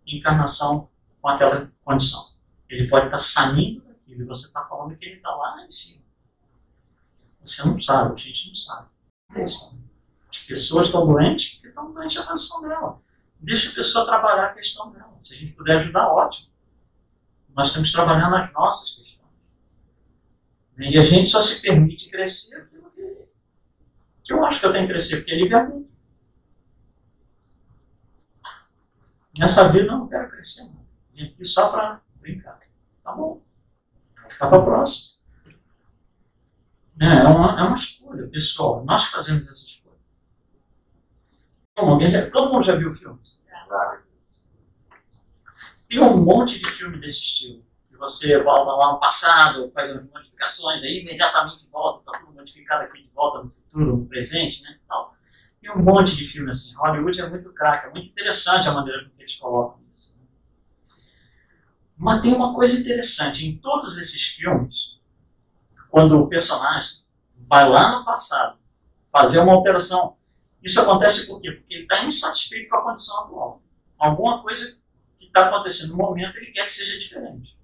encarnação com aquela condição. Ele pode estar saindo daquilo, e você está falando que ele está lá em cima. Você não sabe, a gente não sabe. As pessoas estão doentes porque estão doentes a condição dela. Deixa a pessoa trabalhar a questão dela. Se a gente puder ajudar, ótimo. Nós temos que trabalhar nas nossas questões. E a gente só se permite crescer aquilo que eu acho que eu tenho que crescer, porque é livre-arbítrio. Nessa vida eu não quero crescer, não. Vim aqui só para brincar. Tá bom. Vou ficar para a próxima. É uma escolha, pessoal. Nós fazemos essa escolha. Todo mundo já viu o filme? Tem um monte de filme desse estilo. Que você volta lá no passado, faz umas modificações, aí imediatamente volta, está tudo modificado aqui de volta no futuro, no presente, né? Tal. Tem um monte de filme assim. Hollywood é muito craque, é muito interessante a maneira com que eles colocam isso. Mas tem uma coisa interessante. Em todos esses filmes, quando o personagem vai lá no passado fazer uma alteração, isso acontece por quê? Porque ele está insatisfeito com a condição atual. Alguma coisa que está acontecendo no momento, ele quer que seja diferente.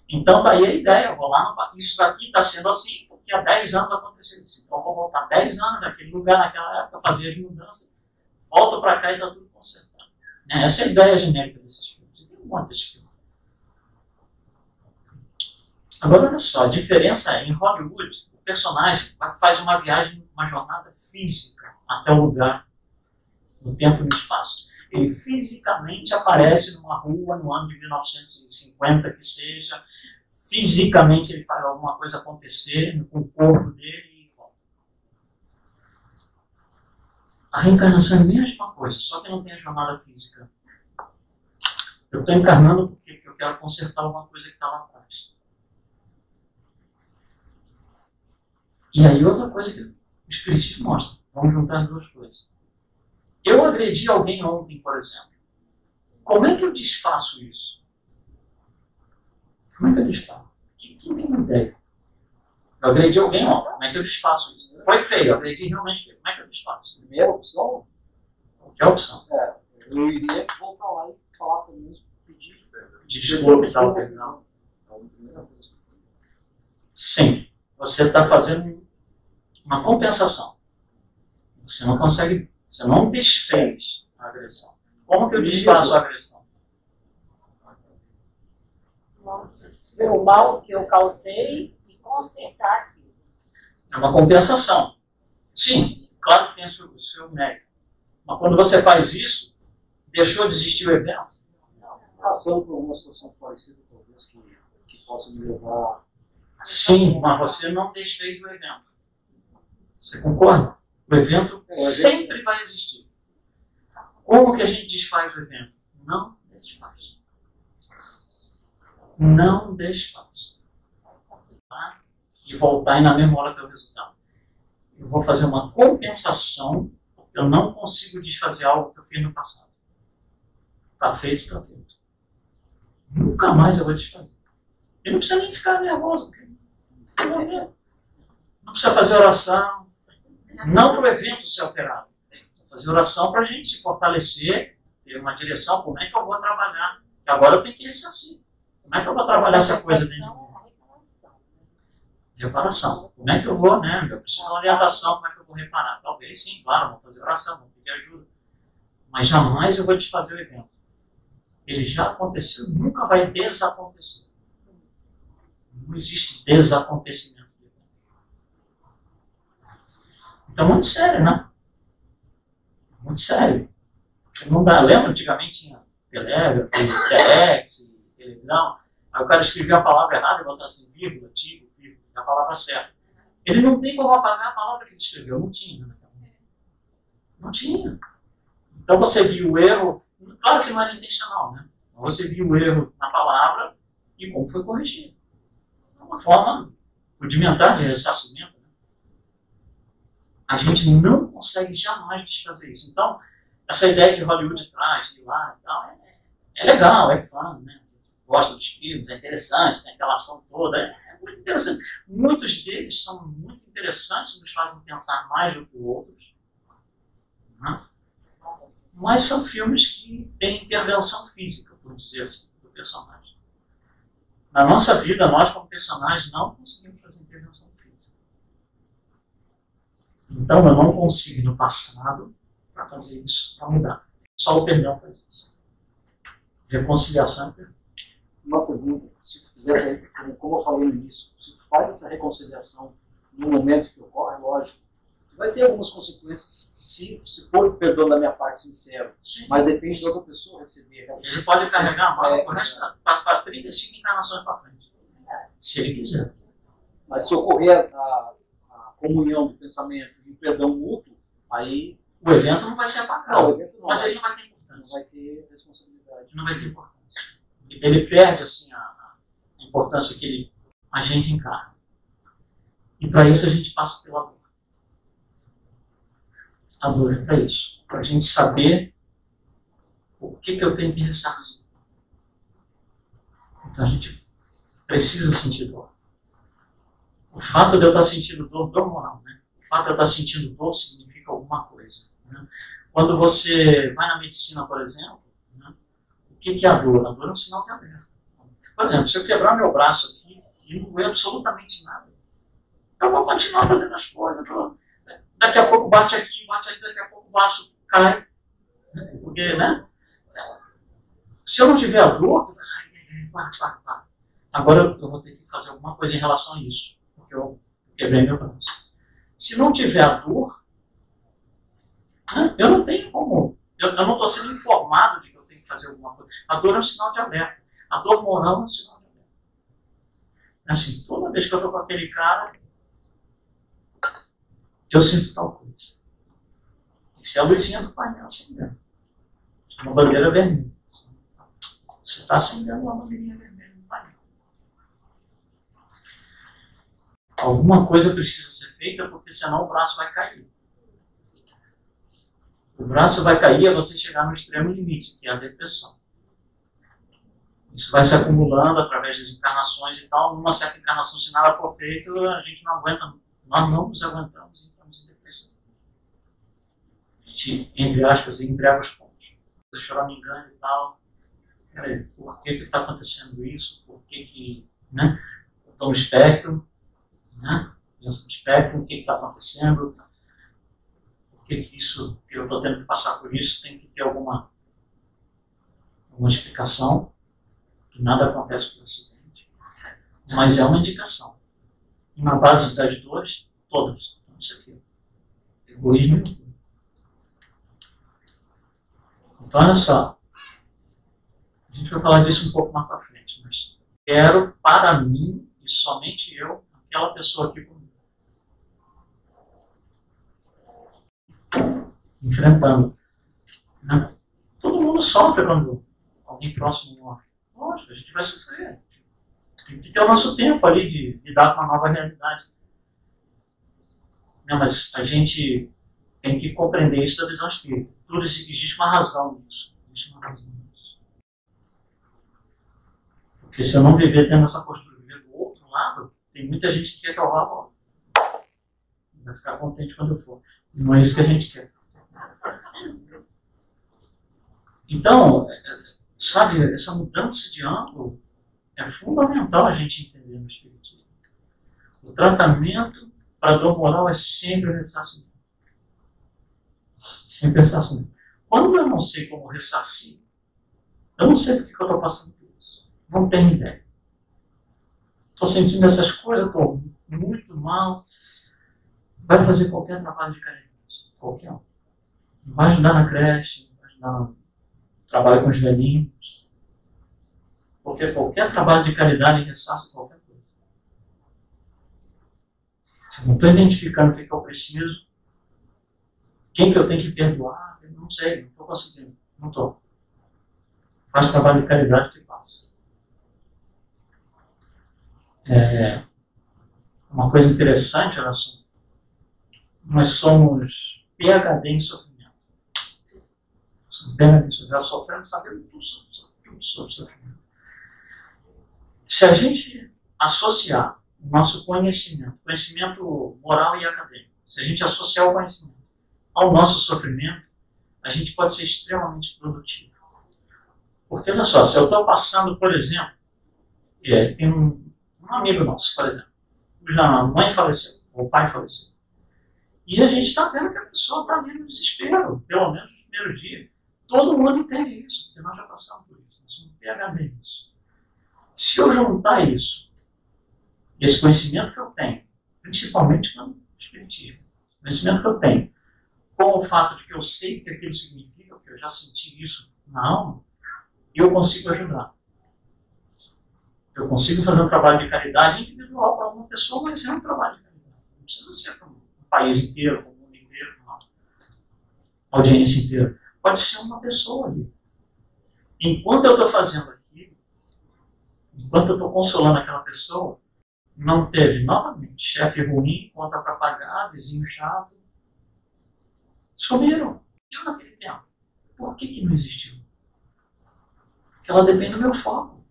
Então, daí a ideia, eu vou lá, isso daqui está sendo assim, porque há 10 anos aconteceu isso. Então, eu vou voltar 10 anos naquele lugar, naquela época, fazer as mudanças, volto para cá e está tudo consertado. Essa é a ideia genérica desses filmes. E tem um monte desses filmes. Agora, olha só, a diferença é, em Hollywood, o personagem faz uma viagem, uma jornada física até o lugar, no tempo e no espaço. Ele fisicamente aparece numa rua no ano de 1950, que seja, fisicamente ele faz alguma coisa acontecer com o corpo dele e volta. A reencarnação é a mesma coisa, só que não tem a jornada física. Eu estou encarnando porque eu quero consertar alguma coisa que está lá atrás. E aí outra coisa que o Espiritismo mostra, vamos juntar as duas coisas. Eu agredi alguém ontem, por exemplo. Como é que eu desfaço isso? Como é que eu desfaço? Quem tem uma ideia? Eu agredi alguém ontem, como é que eu desfaço isso? Foi feio, eu agredi realmente feio. Como é que eu desfaço? Primeira opção? Que é a opção? Eu iria voltar lá e falar com eles, pedir desculpa e tal, perdão. Sim, você está fazendo uma compensação. Você não consegue Você não desfez a agressão. Como que eu desfaço a agressão? Ver o mal que eu causei e consertar aquilo. É uma compensação. Sim, claro que tem o seu mérito. Mas quando você faz isso, deixou de existir o evento? Passando por uma situação parecida, talvez, que possa me levar... Sim, mas você não desfez o evento. Você concorda? O evento sempre vai existir. Como que a gente desfaz o evento? Não desfaz. Não desfaz. Tá? E voltar e na mesma hora ter o resultado. Eu vou fazer uma compensação, porque eu não consigo desfazer algo que eu fiz no passado. Está feito, está feito. Nunca mais eu vou desfazer. E não precisa nem ficar nervoso. Eu vou ver. Não precisa fazer oração. Não para o evento ser alterado. Fazer oração para a gente se fortalecer, ter uma direção, como é que eu vou trabalhar. E agora eu tenho que ressarcir. Como é que eu vou trabalhar essa coisa dentro de mim? Reparação. Como é que eu vou, né? Eu preciso de uma orientação, como é que eu vou reparar? Talvez sim, claro, vou fazer oração, vou pedir ajuda. Mas jamais eu vou desfazer o evento. Ele já aconteceu, nunca vai desacontecer. Não existe desacontecimento. Então, muito sério, né? Muito sério. Não dá. Lembra? Antigamente tinha Telegram, Telex, Telegram. Aí o cara escrevia a palavra errada e botava assim, vírgula, tipo, vírgula, a palavra certa. Ele não tem como apagar a palavra que ele escreveu. Não tinha. Não tinha. Então você viu o erro. Claro que não era intencional, né? Você viu o erro na palavra e como foi corrigido. É uma forma rudimentar de ressarcimento. A gente não consegue jamais desfazer isso. Então, essa ideia que Hollywood traz, de lá e tal, é legal, é fã, né? Gosta dos filmes, é interessante, tem aquela ação toda, é muito interessante. Muitos deles são muito interessantes, nos fazem pensar mais do que outros. Né? Mas são filmes que têm intervenção física, por dizer assim, do personagem. Na nossa vida, nós como personagens não conseguimos fazer intervenção física. Então eu não consigo no passado para fazer isso, para mudar. Só o perdão faz isso. Reconciliação é perdão. Uma pergunta, se tu fizesse, como eu falei no início, se tu faz essa reconciliação no momento que ocorre, lógico, tu vai ter algumas consequências se for o perdão da minha parte sincero. Sim. Mas depende da outra pessoa receber. Ele pode carregar a mão para 35 encarnações para frente, se ele quiser. Mas se ocorrer a comunhão do pensamento e o perdão mútuo, aí... O evento não vai ser apagado. Não, o evento não, mas aí não vai ter importância. Não vai ter responsabilidade. Não vai ter importância. Ele perde assim, a importância que a gente encarna. E para isso a gente passa pela dor. A dor é para isso. Para a gente saber o que eu tenho que ressarcir. Então a gente precisa sentir dor. O fato de eu estar sentindo dor moral, né? O fato de eu estar sentindo dor significa alguma coisa. Né? Quando você vai na medicina, por exemplo, né? O que é a dor? A dor é um sinal de alerta. Por exemplo, se eu quebrar meu braço aqui e não doer absolutamente nada, eu vou continuar fazendo as coisas. Daqui a pouco bate aqui, daqui a pouco o braço cai. Porque, né? Se eu não tiver a dor, agora eu vou ter que fazer alguma coisa em relação a isso. Porque eu quebrei meu braço. Se não tiver a dor, né, eu não tenho como. Eu não estou sendo informado de que eu tenho que fazer alguma coisa. A dor é um sinal de alerta. A dor moral é um sinal de alerta. Assim, toda vez que eu estou com aquele cara, eu sinto tal coisa. Isso é a luzinha do painel acendendo. Uma bandeira vermelha. Você está acendendo uma bandeirinha vermelha no painel. Alguma coisa precisa ser feita, porque senão o braço vai cair. O braço vai cair é você chegar no extremo limite, que é a depressão. Isso vai se acumulando através das encarnações e tal. Numa certa encarnação, se nada for feito, a gente não aguenta, nós não nos aguentamos e entramos em depressão. A gente, entre aspas, entrega os pontos. Se o chorar me engano e tal, peraí, por que está acontecendo isso? Por que né? Eu estou no espectro, né? Pensa no espectro, o que está acontecendo? Por que isso, que eu estou tendo que passar por isso, tem que ter alguma explicação, que nada acontece por acidente, mas é uma indicação. E na base das dores, todas. Então, isso aqui, egoísmo. Então, olha só, a gente vai falar disso um pouco mais para frente, mas quero para mim, e somente eu, aquela pessoa aqui comigo. Enfrentando. Né? Todo mundo sofre quando alguém próximo morre. Lógico, a gente vai sofrer. Tem que ter o nosso tempo ali de lidar com uma nova realidade. Não, mas a gente tem que compreender isso da visão espírita. Tudo existe uma razão nisso. Existe uma razão nisso. Porque se eu não viver tendo essa postura de viver do outro lado, tem muita gente que quer que eu vá logo. Vai ficar contente quando eu for. Não é isso que a gente quer. Então, sabe, essa mudança de ângulo é fundamental a gente entender no espiritismo. O tratamento para a dor moral é sempre o ressarcimento. Sempre o ressarcimento. Quando eu não sei como ressarcir, eu não sei por que eu estou passando por isso. Não tenho ideia. Estou sentindo essas coisas, estou muito mal. Vai fazer qualquer trabalho de caridade. Qualquer um. Vai ajudar na creche, vai ajudar no trabalho com os velhinhos. Porque qualquer trabalho de caridade ressarce qualquer coisa. Se eu não estou identificando o que eu preciso, quem que eu tenho que perdoar, eu não sei, não estou conseguindo. Não estou. Faz trabalho de caridade que passa. Uma coisa interessante, olha só. Nós somos PhD em sofrimento. Já sofremos, sabemos tudo sobre sofrimento. Se a gente associar o nosso conhecimento moral e acadêmico, se a gente associar o conhecimento ao nosso sofrimento, a gente pode ser extremamente produtivo. Porque, olha só, se eu estou passando, por exemplo, tem um amigo nosso, por exemplo, cuja mãe faleceu, ou o pai faleceu, e a gente está vendo que a pessoa está ali no desespero, pelo menos no primeiro dia. Todo mundo entende isso, porque nós já passamos por isso, nós somos PhD nisso. Se eu juntar isso, esse conhecimento que eu tenho, principalmente no espiritismo, conhecimento que eu tenho, com o fato de que eu sei o que aquilo significa, porque eu já senti isso na alma, eu consigo ajudar. Eu consigo fazer um trabalho de caridade individual para uma pessoa, mas é um trabalho de caridade. Não precisa ser para um país inteiro, para o mundo inteiro, para uma audiência inteira. Pode ser uma pessoa ali. Enquanto eu estou fazendo aquilo, enquanto eu estou consolando aquela pessoa, não teve, novamente, chefe ruim, conta para pagar, vizinho chato. Sumiram. Existiu naquele tempo. Por que não existiu? Porque ela depende do meu foco.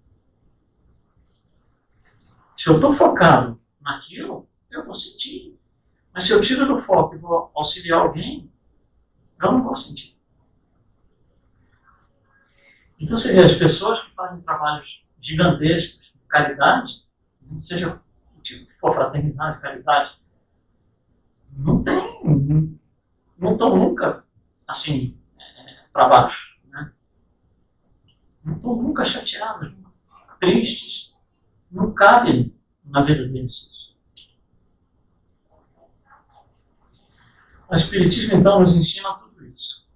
Se eu estou focado naquilo, eu vou sentir. Mas se eu tiro do foco e vou auxiliar alguém, eu não vou sentir. Então, você vê, as pessoas que fazem trabalhos gigantescos de caridade, não seja o tipo que for, fraternidade, caridade, não estão nunca, assim, para baixo. Né? Não estão nunca chateados, tristes. Não cabe na vida deles isso. O Espiritismo, então, nos ensina tudo isso.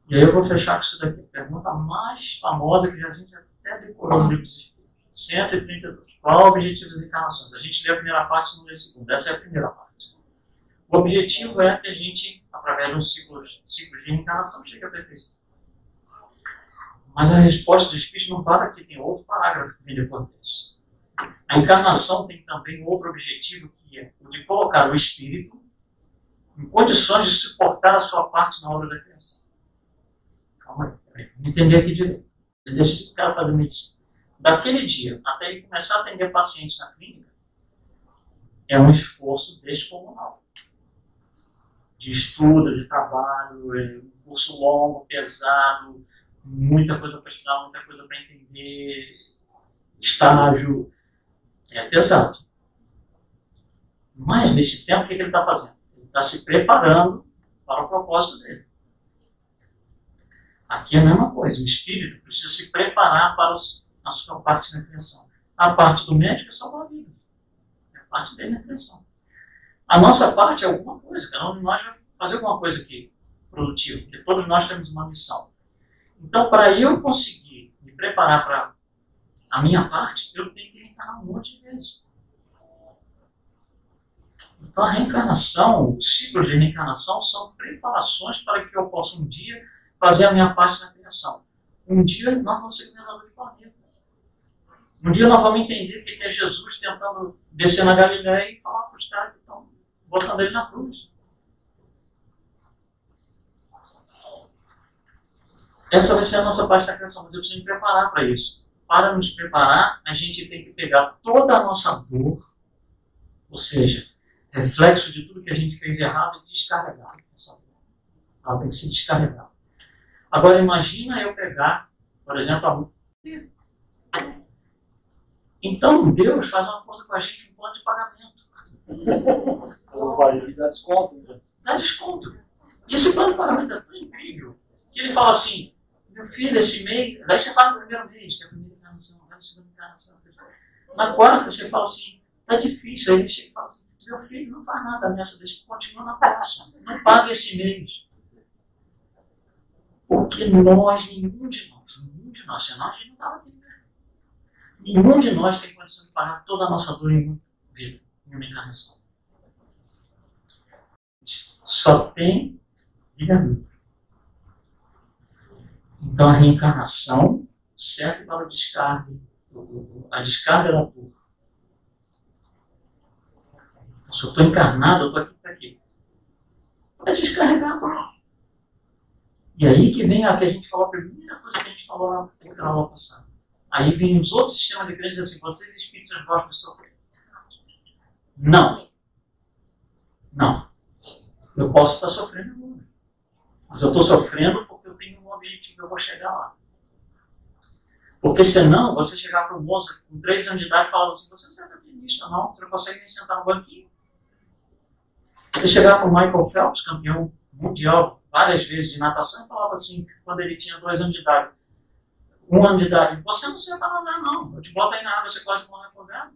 E aí eu vou fechar com isso daqui. A pergunta mais famosa que a gente até decorou no livro dos Espíritos. 132. Qual é o objetivo das encarnações? A gente lê a primeira parte e não lê a segunda. Essa é a primeira parte. O objetivo é que a gente, através de um ciclo de reencarnação, chegue à perfeição. Mas a resposta do Espírito não para aqui, tem outro parágrafo que vem depois disso. A encarnação tem também outro objetivo, que é o de colocar o Espírito em condições de suportar a sua parte na obra da criação. Calma aí, vamos entender aqui direito. Eu decidi que eu quero fazer medicina. Daquele dia até ele começar a atender pacientes na clínica, é um esforço descomunal. De estudo, de trabalho, um curso longo, pesado, muita coisa para estudar, muita coisa para entender, estágio, é pesado. Mas nesse tempo, o que ele está fazendo? Ele está se preparando para o propósito dele. Aqui é a mesma coisa, o espírito precisa se preparar para a sua parte na criação. A parte do médico é salvar a vida. É a parte dele na criação. A nossa parte é alguma coisa, cada um de nós vai fazer alguma coisa aqui produtiva, porque todos nós temos uma missão. Então, para eu conseguir me preparar para a minha parte, eu tenho que reencarnar um monte de vezes. Então, a reencarnação, os ciclos de reencarnação são preparações para que eu possa um dia fazer a minha parte na criação. Um dia nós vamos ser governador de planeta. Um dia nós vamos entender o que é Jesus tentando descer na Galileia e falar para os caras que estão botando ele na cruz. Essa vai ser a nossa parte da criação, mas eu preciso me preparar para isso. Para nos preparar, a gente tem que pegar toda a nossa dor, ou seja, reflexo de tudo que a gente fez errado e descarregar essa dor. Ela tem que ser descarregada. Agora, imagina eu pegar, por exemplo, então Deus faz um acordo com a gente, um plano de pagamento. Dá desconto. Dá desconto. E esse plano de pagamento é tão incrível que ele fala assim, meu filho, esse mês, daí você fala no primeiro mês, que é a primeira encarnação, vai na segunda encarnação, na quarta você fala assim, tá difícil, aí ele chega e fala assim, meu filho, não faz nada nessa, deixa que continua na próxima, não paga esse mês. Porque nós, nenhum de nós, senão a gente não estava aqui, né? Nenhum de nós tem condição de pagar toda a nossa dor em uma vida, em uma encarnação. Só tem livre-arbítrio. Então a reencarnação serve para o descarga, a descarga da dor. Então, se eu estou encarnado, eu estou aqui para quê? Para descarregar a dor. E aí que vem a que a gente falou, a primeira coisa que a gente falou na aula passada. Aí vem os outros sistemas de crença assim, vocês espíritos gostam de sofrer. Não. Não. Eu posso estar sofrendo agora. Mas eu estou sofrendo porque eu tenho um objetivo, eu vou chegar lá. Porque senão, você chegar para um moço com 3 anos de idade e falar assim, você não é pianista não, você não consegue nem sentar no banquinho. Você chegar para o Michael Phelps, campeão mundial, várias vezes de natação, e falava assim, quando ele tinha 2 anos de idade, 1 ano de idade, você não senta a nadar não, eu te boto aí na água, você quase morre afogado.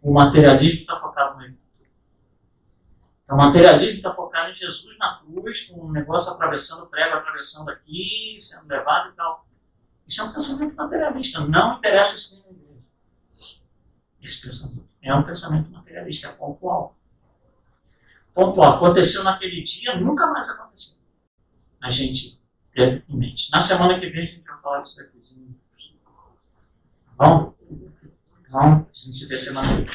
O materialismo está focado nele. Então, o materialismo está focado em Jesus na cruz, com um negócio atravessando o prego, atravessando aqui, sendo levado e tal. Isso é um pensamento materialista, não interessa se tem na igreja. Esse pensamento é um pensamento materialista, é pontual. Pontual. Aconteceu naquele dia, nunca mais aconteceu. A gente teve em mente. Na semana que vem a gente vai falar disso aqui. Tá bom? Então, a gente se vê semana que vem.